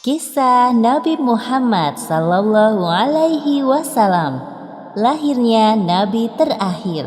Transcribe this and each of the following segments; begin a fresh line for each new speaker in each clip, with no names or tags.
Kisah Nabi Muhammad Sallallahu Alaihi Wasallam, lahirnya Nabi terakhir.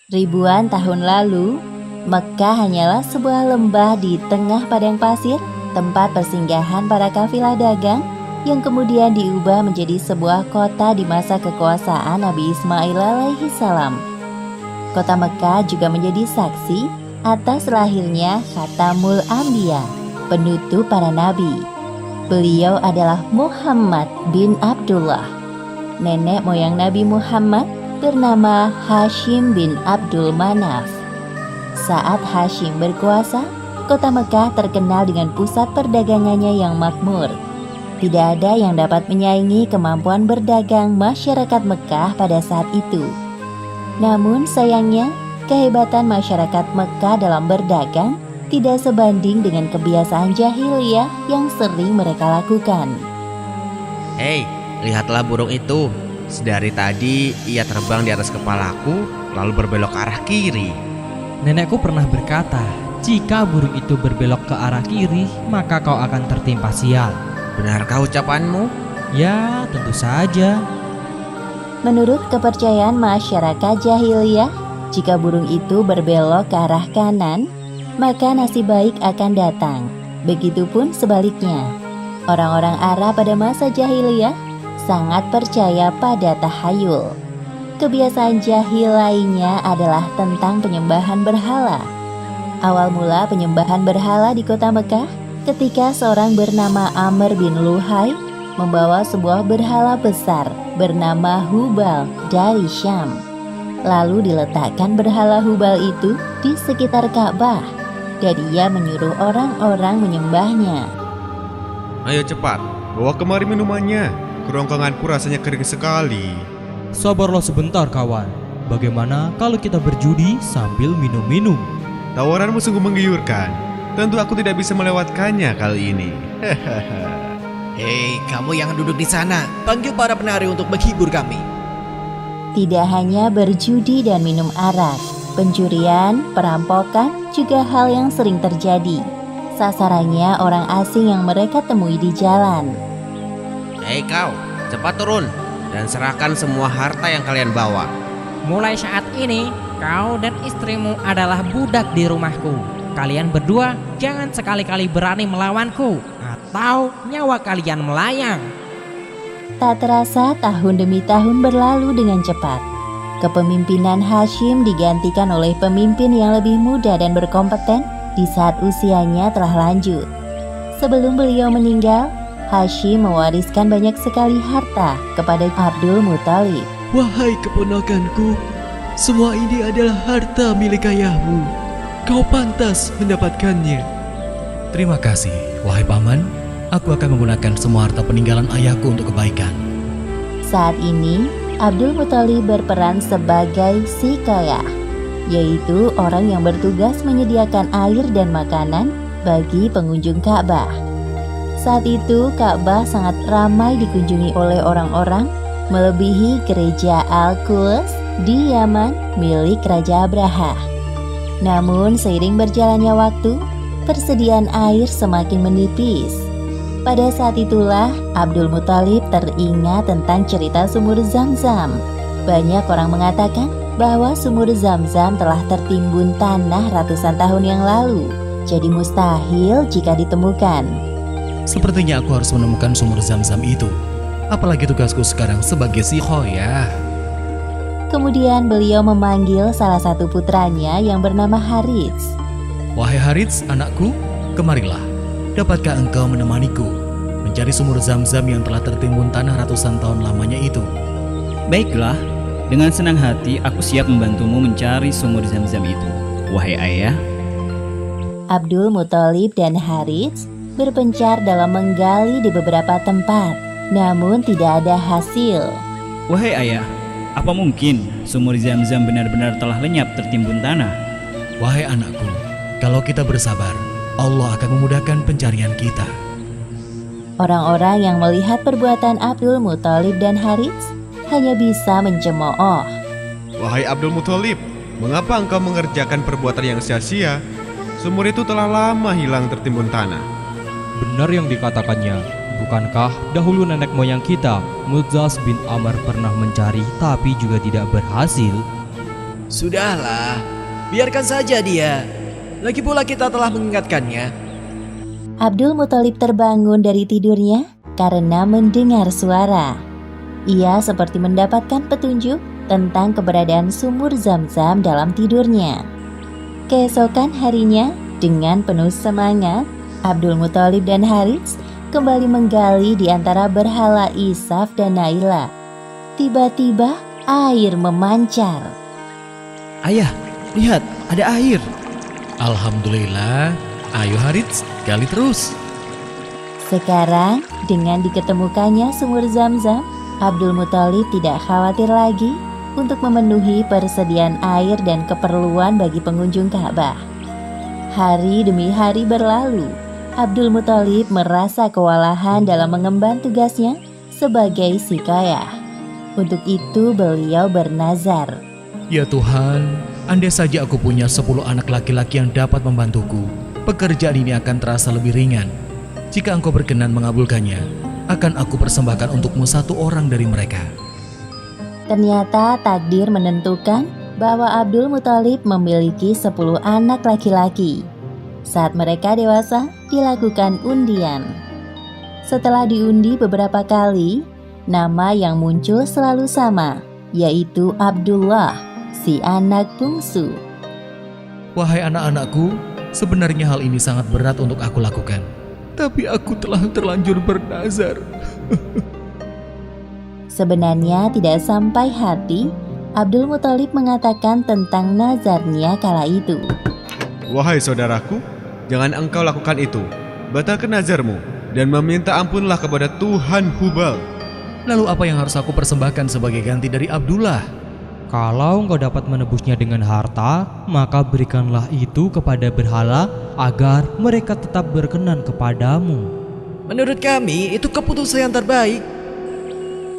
Ribuan tahun lalu, Mekkah hanyalah sebuah lembah di tengah padang pasir, tempat persinggahan para kafilah dagang yang kemudian diubah menjadi sebuah kota di masa kekuasaan Nabi Ismail alaihi salam. Kota Mekkah juga menjadi saksi atas lahirnya Khatamul Anbiya, penutup para nabi. Beliau adalah Muhammad bin Abdullah. Nenek moyang Nabi Muhammad bernama Hashim bin Abdul Manaf. Saat Hashim berkuasa, kota Mekkah terkenal dengan pusat perdagangannya yang makmur. Tidak ada yang dapat menyaingi kemampuan berdagang masyarakat Mekkah pada saat itu. Namun sayangnya, kehebatan masyarakat Mekkah dalam berdagang tidak sebanding dengan kebiasaan jahiliyah yang sering mereka lakukan.
Hei, lihatlah burung itu. Sedari tadi ia terbang di atas kepalaku, lalu berbelok ke arah kiri.
Nenekku pernah berkata, jika burung itu berbelok ke arah kiri, maka kau akan tertimpa sial.
Benarkah ucapanmu?
Ya, tentu saja.
Menurut kepercayaan masyarakat jahiliyah, jika burung itu berbelok ke arah kanan, maka nasib baik akan datang. Begitupun sebaliknya. Orang-orang Arab pada masa jahiliyah sangat percaya pada tahayul. Kebiasaan jahil lainnya adalah tentang penyembahan berhala. Awal mula penyembahan berhala di kota Mekkah ketika seorang bernama Amr bin Luhai membawa sebuah berhala besar bernama Hubal dari Syam. Lalu diletakkan berhala Hubal itu di sekitar Ka'bah dan ia menyuruh orang-orang menyembahnya.
Ayo cepat, bawa kemari minumannya. Kerongkonganku rasanya kering sekali.
Sabarlah sebentar kawan. Bagaimana kalau kita berjudi sambil minum-minum?
Tawaranmu sungguh menggiurkan. Tentu aku tidak bisa melewatkannya kali ini.
Hei, kamu yang duduk di sana, panggil para penari untuk menghibur kami.
Tidak hanya berjudi dan minum arak, pencurian, perampokan juga hal yang sering terjadi. Sasarannya orang asing yang mereka temui di jalan.
Hei kau, cepat turun dan serahkan semua harta yang kalian bawa.
Mulai saat ini, kau dan istrimu adalah budak di rumahku. Kalian berdua jangan sekali-kali berani melawanku, atau nyawa kalian melayang.
Tak terasa tahun demi tahun berlalu dengan cepat. Kepemimpinan Hashim digantikan oleh pemimpin yang lebih muda dan berkompeten di saat usianya telah lanjut. Sebelum beliau meninggal, Hashim mewariskan banyak sekali harta kepada Abdul Muthalib.
Wahai keponakanku, semua ini adalah harta milik ayahmu. Kau pantas mendapatkannya.
Terima kasih, wahai paman. Aku akan menggunakan semua harta peninggalan ayahku untuk kebaikan.
Saat ini, Abdul Muthalib berperan sebagai sikayah, yaitu orang yang bertugas menyediakan air dan makanan bagi pengunjung Ka'bah. Saat itu, Ka'bah sangat ramai dikunjungi oleh orang-orang, melebihi gereja Al-Quds di Yaman milik Raja Abraha. Namun, seiring berjalannya waktu, persediaan air semakin menipis. Pada saat itulah, Abdul Muthalib teringat tentang cerita sumur Zam-Zam. Banyak orang mengatakan bahwa sumur Zam-Zam telah tertimbun tanah ratusan tahun yang lalu, jadi mustahil jika ditemukan.
Sepertinya aku harus menemukan sumur Zam-Zam itu. Apalagi tugasku sekarang sebagai sikhoyah.
Kemudian beliau memanggil salah satu putranya yang bernama Harits.
Wahai Harits, anakku, kemarilah. Dapatkah engkau menemaniku mencari sumur Zam-Zam yang telah tertimbun tanah ratusan tahun lamanya itu?
Baiklah, dengan senang hati aku siap membantumu mencari sumur Zam-Zam itu, wahai ayah.
Abdul Muthalib dan Harits berpencar dalam menggali di beberapa tempat, namun tidak ada hasil.
Wahai ayah, apa mungkin sumur Zam-Zam benar-benar telah lenyap tertimbun tanah?
Wahai anakku, kalau kita bersabar, Allah akan memudahkan pencarian kita.
Orang-orang yang melihat perbuatan Abdul Muthalib dan Harits hanya bisa mencemooh.
Wahai Abdul Muthalib, mengapa engkau mengerjakan perbuatan yang sia-sia? Sumur itu telah lama hilang tertimbun tanah.
Benar yang dikatakannya. Bukankah dahulu nenek moyang kita, Mudzaz bin Amr, pernah mencari tapi juga tidak berhasil?
Sudahlah, biarkan saja dia. Lagi pula kita telah mengingatkannya.
Abdul Muthalib terbangun dari tidurnya karena mendengar suara. Ia seperti mendapatkan petunjuk tentang keberadaan sumur Zam-Zam dalam tidurnya. Keesokan harinya, dengan penuh semangat, Abdul Muthalib dan Harits kembali menggali di antara berhala Isaf dan Naila. Tiba-tiba air memancar.
Ayah, lihat, ada air.
Alhamdulillah. Ayo Harits, gali terus.
Sekarang, dengan diketemukannya sumur Zam-Zam, Abdul Muthalib tidak khawatir lagi untuk memenuhi persediaan air dan keperluan bagi pengunjung Ka'bah. Hari demi hari berlalu, Abdul Muthalib merasa kewalahan dalam mengemban tugasnya sebagai sikayah. Untuk itu beliau bernazar.
Ya Tuhan, andai saja aku punya 10 anak laki-laki yang dapat membantuku, pekerjaan ini akan terasa lebih ringan. Jika Engkau berkenan mengabulkannya, akan aku persembahkan untukmu 1 orang dari mereka.
Ternyata takdir menentukan bahwa Abdul Muthalib memiliki 10 anak laki-laki. Saat mereka dewasa, dilakukan undian. Setelah diundi beberapa kali, nama yang muncul selalu sama, yaitu Abdullah, si anak bungsu.
Wahai anak-anakku, sebenarnya hal ini sangat berat untuk aku lakukan. Tapi aku telah terlanjur bernazar.
Sebenarnya tidak sampai hati, Abdul Muthalib mengatakan tentang nazarnya kala itu.
Wahai saudaraku, jangan engkau lakukan itu. Batalkan nazarmu dan meminta ampunlah kepada Tuhan Hubal.
Lalu apa yang harus aku persembahkan sebagai ganti dari Abdullah?
Kalau engkau dapat menebusnya dengan harta, maka berikanlah itu kepada berhala agar mereka tetap berkenan kepadamu.
Menurut kami, itu keputusan yang terbaik.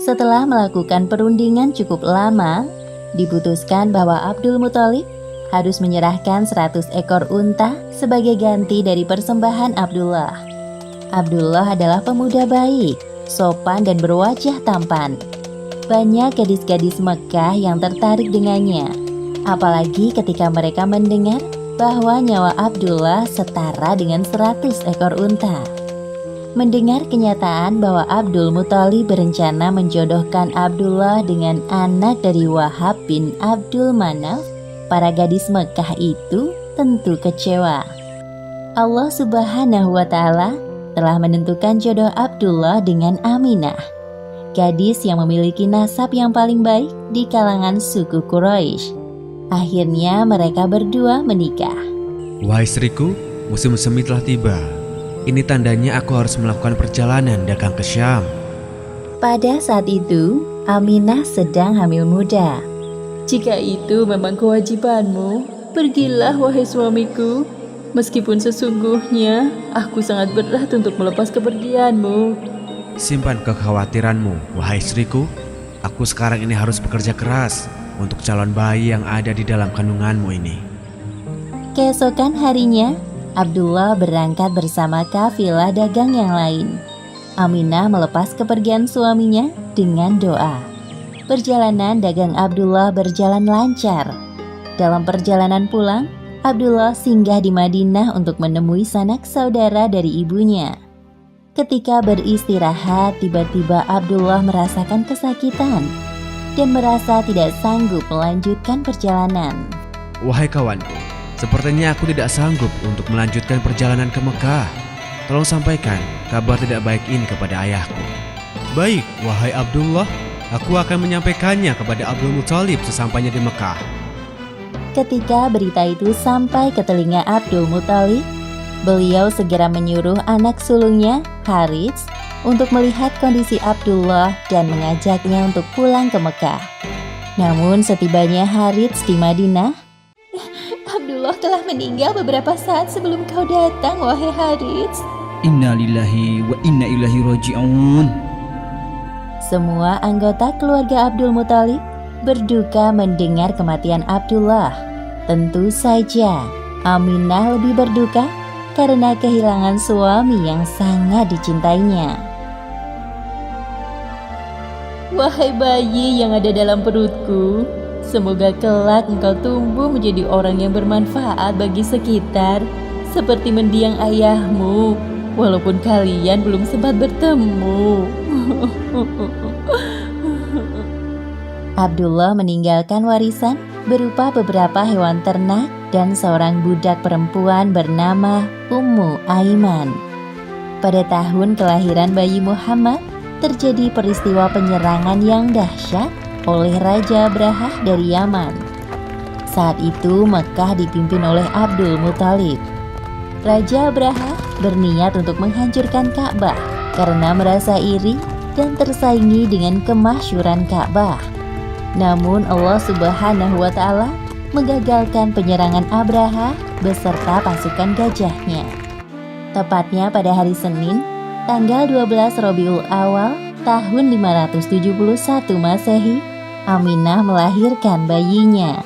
Setelah melakukan perundingan cukup lama, diputuskan bahwa Abdul Muthalib harus menyerahkan 100 ekor unta sebagai ganti dari persembahan Abdullah. Abdullah adalah pemuda baik, sopan dan berwajah tampan. Banyak gadis-gadis Mekah yang tertarik dengannya, apalagi ketika mereka mendengar bahwa nyawa Abdullah setara dengan 100 ekor unta. Mendengar kenyataan bahwa Abdul Muthalib berencana menjodohkan Abdullah dengan anak dari Wahab bin Abdul Manaf, para gadis Mekah itu tentu kecewa. Allah Subhanahu wa Ta'ala telah menentukan jodoh Abdullah dengan Aminah, gadis yang memiliki nasab yang paling baik di kalangan suku Quraisy. Akhirnya mereka berdua menikah.
Wahai istriku, musim semi telah tiba. Ini tandanya aku harus melakukan perjalanan dagang ke Syam.
Pada saat itu, Aminah sedang hamil muda.
Jika itu memang kewajibanmu, pergilah wahai suamiku. Meskipun sesungguhnya aku sangat berat untuk melepas kepergianmu.
Simpan kekhawatiranmu, wahai istriku. Aku sekarang ini harus bekerja keras untuk calon bayi yang ada di dalam kandunganmu ini.
Keesokan harinya, Abdullah berangkat bersama kafilah dagang yang lain. Aminah melepas kepergian suaminya dengan doa. Perjalanan dagang Abdullah berjalan lancar. Dalam perjalanan pulang, Abdullah singgah di Madinah untuk menemui sanak saudara dari ibunya. Ketika beristirahat, tiba-tiba Abdullah merasakan kesakitan dan merasa tidak sanggup melanjutkan perjalanan.
Wahai kawanku, sepertinya aku tidak sanggup untuk melanjutkan perjalanan ke Mekah. Tolong sampaikan kabar tidak baik ini kepada ayahku. Baik, wahai Abdullah, aku akan menyampaikannya kepada Abdul Muthalib sesampainya di Mekah.
Ketika berita itu sampai ke telinga Abdul Muthalib, beliau segera menyuruh anak sulungnya, Harits, untuk melihat kondisi Abdullah dan mengajaknya untuk pulang ke Mekah. Namun setibanya Harits di Madinah, Abdullah telah meninggal beberapa saat sebelum kau datang, wahai Harits.
Inna lillahi wa inna ilaihi raji'un.
Semua anggota keluarga Abdul Muthalib berduka mendengar kematian Abdullah. Tentu saja Aminah lebih berduka karena kehilangan suami yang sangat dicintainya.
Wahai bayi yang ada dalam perutku, semoga kelak engkau tumbuh menjadi orang yang bermanfaat bagi sekitar, seperti mendiang ayahmu, walaupun kalian belum sempat bertemu.
Abdullah meninggalkan warisan berupa beberapa hewan ternak dan seorang budak perempuan bernama Ummu Aiman. Pada tahun kelahiran bayi Muhammad, terjadi peristiwa penyerangan yang dahsyat oleh Raja Abrahah dari Yaman. Saat itu Mekah dipimpin oleh Abdul Muthalib. Raja Abrahah berniat untuk menghancurkan Ka'bah karena merasa iri dan tersaingi dengan kemasyhuran Ka'bah. Namun Allah Subhanahu wa Ta'ala menggagalkan penyerangan Abrahah beserta pasukan gajahnya. Tepatnya pada hari Senin, tanggal 12 Rabiul Awal tahun 571 Masehi, Aminah melahirkan bayinya.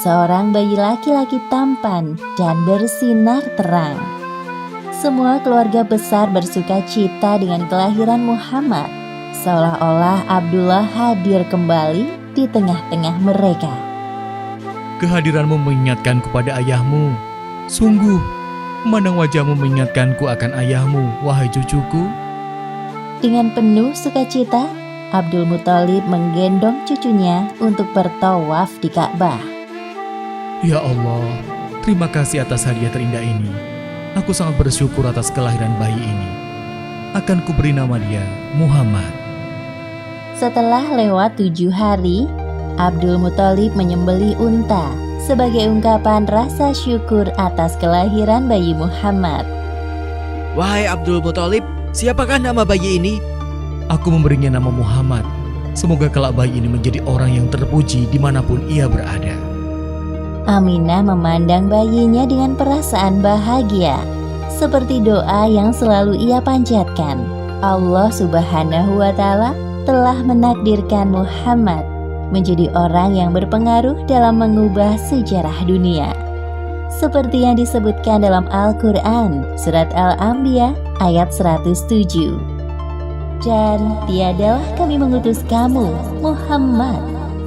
Seorang bayi laki-laki tampan dan bersinar terang. Semua keluarga besar bersuka cita dengan kelahiran Muhammad, seolah-olah Abdullah hadir kembali di tengah-tengah mereka.
Kehadiranmu mengingatkanku pada ayahmu. Sungguh, memandang wajahmu mengingatkanku akan ayahmu, wahai cucuku.
Dengan penuh sukacita, Abdul Muthalib menggendong cucunya untuk bertawaf di Ka'bah.
Ya Allah, terima kasih atas hadiah terindah ini. Aku sangat bersyukur atas kelahiran bayi ini. Akan kuberi nama dia Muhammad.
Setelah lewat 7 hari, Abdul Muthalib menyembelih unta sebagai ungkapan rasa syukur atas kelahiran bayi Muhammad.
Wahai Abdul Muthalib, siapakah nama bayi ini?
Aku memberinya nama Muhammad. Semoga kelak bayi ini menjadi orang yang terpuji dimanapun ia berada.
Aminah memandang bayinya dengan perasaan bahagia, seperti doa yang selalu ia panjatkan. Allah Subhanahu wa Ta'ala telah menakdirkan Muhammad menjadi orang yang berpengaruh dalam mengubah sejarah dunia. Seperti yang disebutkan dalam Al-Quran, Surat Al-Anbiya ayat 107. Dan tiadalah kami mengutus kamu, Muhammad,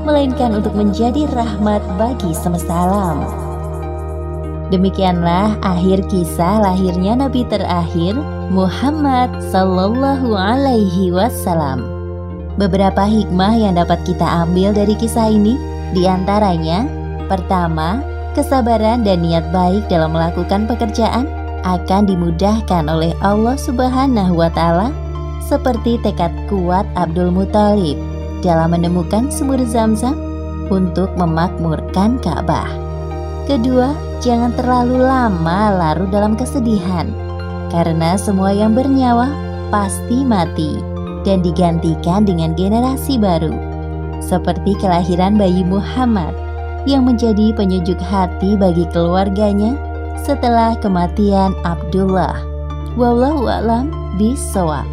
melainkan untuk menjadi rahmat bagi semesta alam. Demikianlah akhir kisah lahirnya Nabi terakhir, Muhammad Sallallahu Alaihi Wasallam. Beberapa hikmah yang dapat kita ambil dari kisah ini, diantaranya, pertama, kesabaran dan niat baik dalam melakukan pekerjaan akan dimudahkan oleh Allah Subhanahu wa Ta'ala, seperti tekad kuat Abdul Muthalib dalam menemukan sumur Zam-Zam untuk memakmurkan Ka'bah. Kedua, jangan terlalu lama larut dalam kesedihan, karena semua yang bernyawa pasti mati dan digantikan dengan generasi baru, seperti kelahiran bayi Muhammad yang menjadi penyejuk hati bagi keluarganya setelah kematian Abdullah. Wallahu a'lam bishawab.